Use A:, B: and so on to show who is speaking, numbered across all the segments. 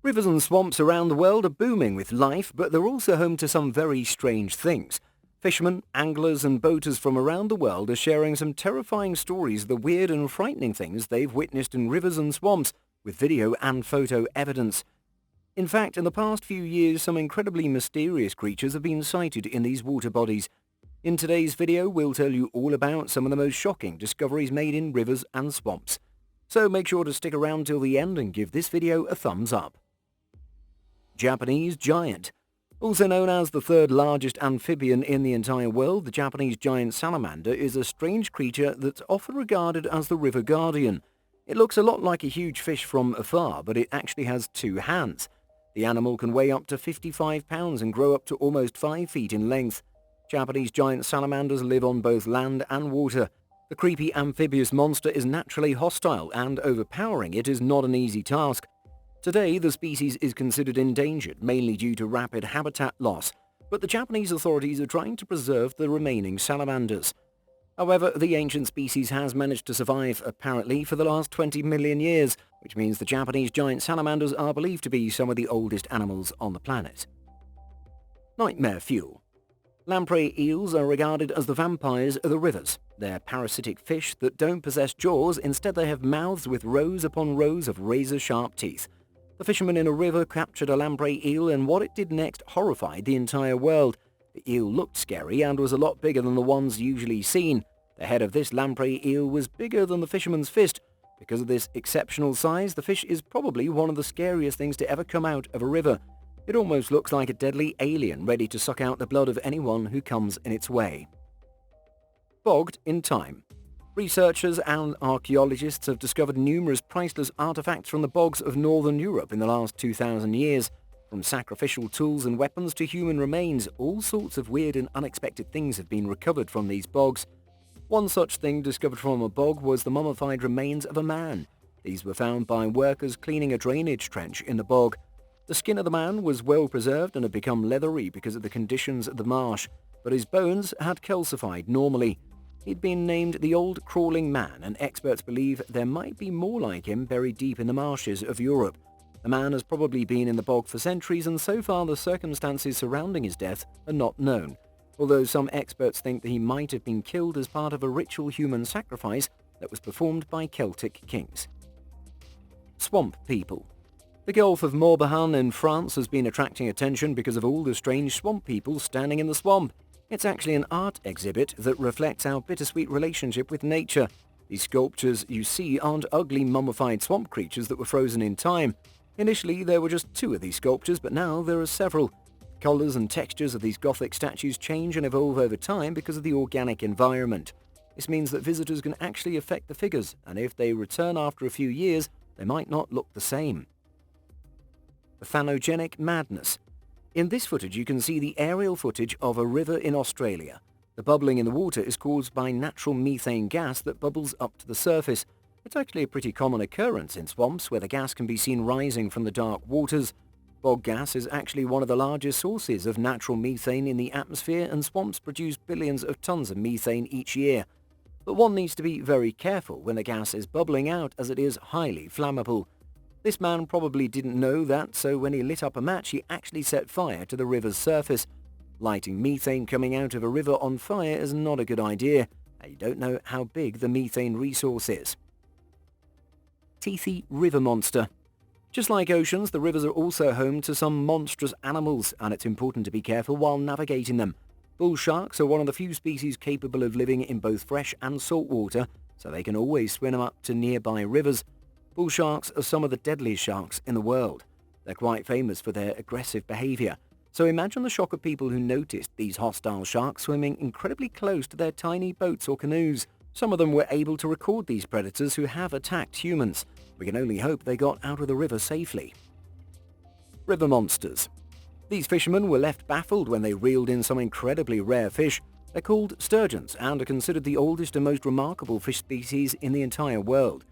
A: Rivers and swamps around the world are booming with life, but they're also home to some very strange things. Fishermen, anglers and boaters from around the world are sharing some terrifying stories of the weird and frightening things they've witnessed in rivers and swamps, with video and photo evidence. In fact, in the past few years, some incredibly mysterious creatures have been sighted in these water bodies. In today's video, we'll tell you all about some of the most shocking discoveries made in rivers and swamps. So make sure to stick around till the end and give this video a thumbs up. Japanese giant. Also known as the third largest amphibian in the entire world, the Japanese giant salamander is a strange creature that's often regarded as the river guardian. It looks a lot like a huge fish from afar, but it actually has two hands. The animal can weigh up to 55 pounds and grow up to almost 5 feet in length. Japanese giant salamanders live on both land and water. The creepy amphibious monster is naturally hostile, and overpowering it is not an easy task. Today, the species is considered endangered, mainly due to rapid habitat loss, but the Japanese authorities are trying to preserve the remaining salamanders. However, the ancient species has managed to survive, apparently, for the last 20 million years, which means the Japanese giant salamanders are believed to be some of the oldest animals on the planet. Nightmare fuel. Lamprey eels are regarded as the vampires of the rivers. They're parasitic fish that don't possess jaws, instead they have mouths with rows upon rows of razor-sharp teeth. The fisherman in a river captured a lamprey eel, and what it did next horrified the entire world. The eel looked scary and was a lot bigger than the ones usually seen. The head of this lamprey eel was bigger than the fisherman's fist. Because of this exceptional size, the fish is probably one of the scariest things to ever come out of a river. It almost looks like a deadly alien ready to suck out the blood of anyone who comes in its way. Bogged in time. Researchers and archaeologists have discovered numerous priceless artifacts from the bogs of northern Europe in the last 2,000 years. From sacrificial tools and weapons to human remains, all sorts of weird and unexpected things have been recovered from these bogs. One such thing discovered from a bog was the mummified remains of a man. These were found by workers cleaning a drainage trench in the bog. The skin of the man was well preserved and had become leathery because of the conditions of the marsh, but his bones had calcified normally. He'd been named the Old Crawling Man, and experts believe there might be more like him buried deep in the marshes of Europe. The man has probably been in the bog for centuries, and so far the circumstances surrounding his death are not known, although some experts think that he might have been killed as part of a ritual human sacrifice that was performed by Celtic kings. Swamp people. The Gulf of Morbihan in France has been attracting attention because of all the strange swamp people standing in the swamp. It's actually an art exhibit that reflects our bittersweet relationship with nature. These sculptures you see aren't ugly mummified swamp creatures that were frozen in time. Initially there were just 2 of these sculptures, but now there are several. Colours and textures of these Gothic statues change and evolve over time because of the organic environment. This means that visitors can actually affect the figures, and if they return after a few years, they might not look the same. The Thanogenic madness. In this footage you can see the aerial footage of a river in Australia. The bubbling in the water is caused by natural methane gas that bubbles up to the surface. It's actually a pretty common occurrence in swamps where the gas can be seen rising from the dark waters. Bog gas is actually one of the largest sources of natural methane in the atmosphere, and swamps produce billions of tons of methane each year. But one needs to be very careful when the gas is bubbling out, as it is highly flammable. This man probably didn't know that, so when he lit up a match he actually set fire to the river's surface. Lighting methane coming out of a river on fire is not a good idea, and you don't know how big the methane resource is. Teethy river monster. Just like oceans, the rivers are also home to some monstrous animals, and it's important to be careful while navigating them. Bull sharks are one of the few species capable of living in both fresh and salt water, so they can always swim up to nearby rivers. Bull sharks are some of the deadliest sharks in the world. They're quite famous for their aggressive behavior. So imagine the shock of people who noticed these hostile sharks swimming incredibly close to their tiny boats or canoes. Some of them were able to record these predators who have attacked humans. We can only hope they got out of the river safely. River monsters. These fishermen were left baffled when they reeled in some incredibly rare fish. They're called sturgeons and are considered the oldest and most remarkable fish species in the entire world.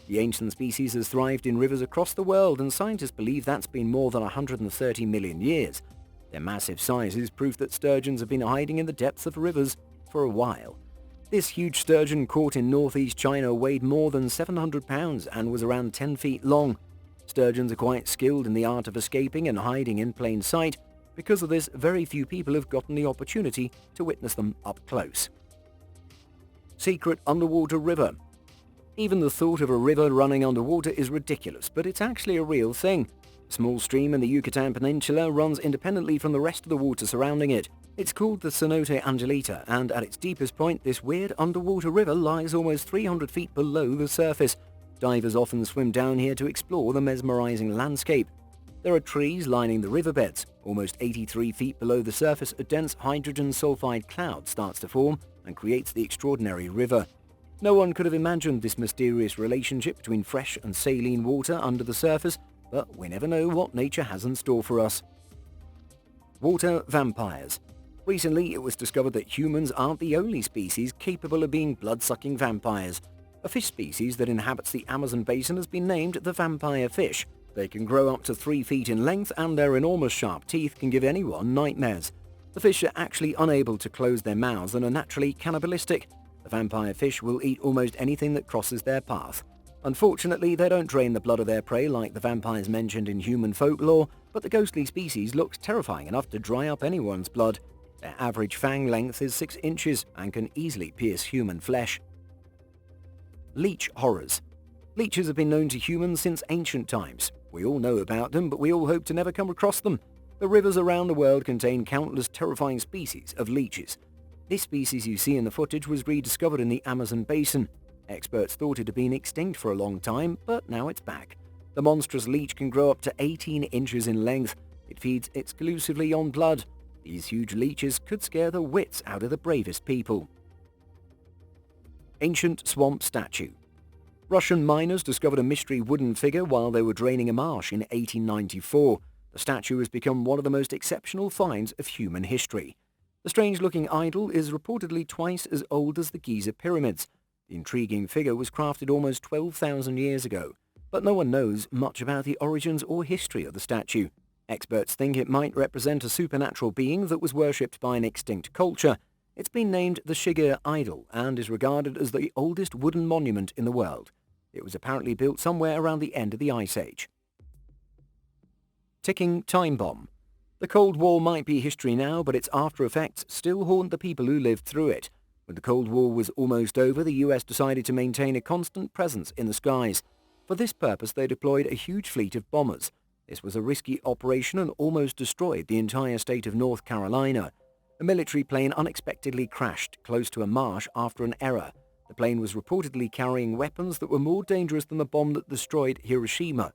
A: The ancient species has thrived in rivers across the world, and scientists believe that's been more than 130 million years. Their massive size is proof that sturgeons have been hiding in the depths of rivers for a while. This huge sturgeon caught in northeast China weighed more than 700 pounds and was around 10 feet long. Sturgeons are quite skilled in the art of escaping and hiding in plain sight. Because of this, very few people have gotten the opportunity to witness them up close. Secret underwater river. Even the thought of a river running underwater is ridiculous, but it's actually a real thing. A small stream in the Yucatan Peninsula runs independently from the rest of the water surrounding it. It's called the Cenote Angelita, and at its deepest point, this weird underwater river lies almost 300 feet below the surface. Divers often swim down here to explore the mesmerizing landscape. There are trees lining the riverbeds. Almost 83 feet below the surface, a dense hydrogen sulfide cloud starts to form and creates the extraordinary river. No one could have imagined this mysterious relationship between fresh and saline water under the surface, but we never know what nature has in store for us. Water vampires. Recently, it was discovered that humans aren't the only species capable of being blood-sucking vampires. A fish species that inhabits the Amazon basin has been named the vampire fish. They can grow up to 3 feet in length, and their enormous sharp teeth can give anyone nightmares. The fish are actually unable to close their mouths and are naturally cannibalistic. The vampire fish will eat almost anything that crosses their path. Unfortunately, they don't drain the blood of their prey like the vampires mentioned in human folklore, but the ghostly species looks terrifying enough to dry up anyone's blood. Their average fang length is 6 inches and can easily pierce human flesh. Leech horrors. Leeches have been known to humans since ancient times. We all know about them, but we all hope to never come across them. The rivers around the world contain countless terrifying species of leeches. This species you see in the footage was rediscovered in the Amazon basin. Experts thought it had been extinct for a long time, but now it's back. The monstrous leech can grow up to 18 inches in length. It feeds exclusively on blood. These huge leeches could scare the wits out of the bravest people. Ancient swamp statue. Russian miners discovered a mystery wooden figure while they were draining a marsh in 1894. The statue has become one of the most exceptional finds of human history. The strange-looking idol is reportedly twice as old as the Giza pyramids. The intriguing figure was crafted almost 12,000 years ago, but no one knows much about the origins or history of the statue. Experts think it might represent a supernatural being that was worshipped by an extinct culture. It's been named the Shiga Idol and is regarded as the oldest wooden monument in the world. It was apparently built somewhere around the end of the Ice Age. Ticking time bomb. The Cold War might be history now, but its after effects still haunt the people who lived through it. When the Cold War was almost over, the US decided to maintain a constant presence in the skies. For this purpose, they deployed a huge fleet of bombers. This was a risky operation and almost destroyed the entire state of North Carolina. A military plane unexpectedly crashed close to a marsh after an error. The plane was reportedly carrying weapons that were more dangerous than the bomb that destroyed Hiroshima.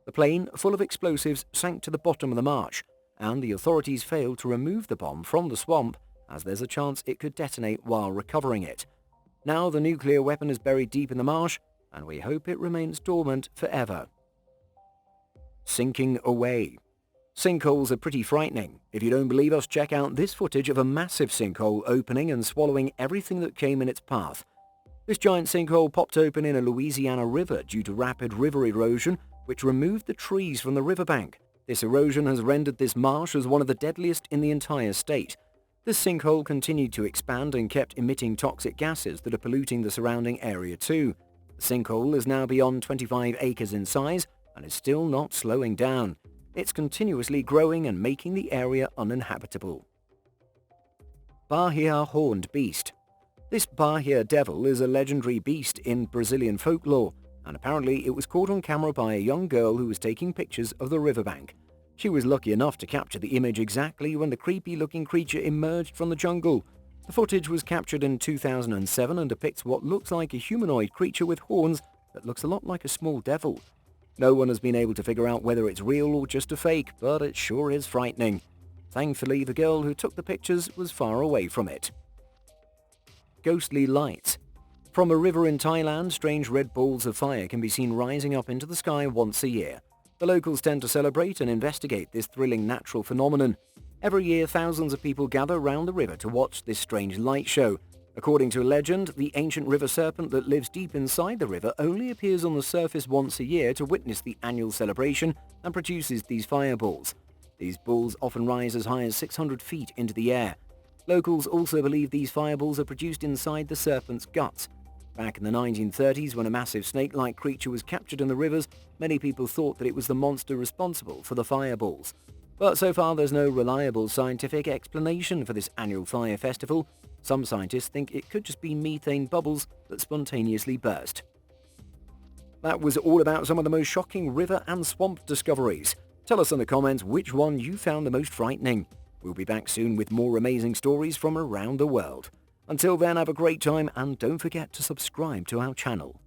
A: The plane, full of explosives, sank to the bottom of the marsh, and the authorities failed to remove the bomb from the swamp, as there's a chance it could detonate while recovering it. Now the nuclear weapon is buried deep in the marsh, and we hope it remains dormant forever. Sinking away. Sinkholes are pretty frightening. If you don't believe us, check out this footage of a massive sinkhole opening and swallowing everything that came in its path. This giant sinkhole popped open in a Louisiana river due to rapid river erosion, which removed the trees from the riverbank. This erosion has rendered this marsh as one of the deadliest in the entire state. This sinkhole continued to expand and kept emitting toxic gases that are polluting the surrounding area too. The sinkhole is now beyond 25 acres in size and is still not slowing down. It's continuously growing and making the area uninhabitable. Bahia Horned Beast. This Bahia Devil is a legendary beast in Brazilian folklore, and apparently it was caught on camera by a young girl who was taking pictures of the riverbank. She was lucky enough to capture the image exactly when the creepy-looking creature emerged from the jungle. The footage was captured in 2007 and depicts what looks like a humanoid creature with horns that looks a lot like a small devil. No one has been able to figure out whether it's real or just a fake, but it sure is frightening. Thankfully, the girl who took the pictures was far away from it. Ghostly lights. From a river in Thailand, strange red balls of fire can be seen rising up into the sky once a year. The locals tend to celebrate and investigate this thrilling natural phenomenon. Every year, thousands of people gather round the river to watch this strange light show. According to a legend, the ancient river serpent that lives deep inside the river only appears on the surface once a year to witness the annual celebration and produces these fireballs. These balls often rise as high as 600 feet into the air. Locals also believe these fireballs are produced inside the serpent's guts. Back in the 1930s, when a massive snake-like creature was captured in the rivers, many people thought that it was the monster responsible for the fireballs. But so far there's no reliable scientific explanation for this annual fire festival. Some scientists think it could just be methane bubbles that spontaneously burst. That was all about some of the most shocking river and swamp discoveries. Tell us in the comments which one you found the most frightening. We'll be back soon with more amazing stories from around the world. Until then, have a great time and don't forget to subscribe to our channel.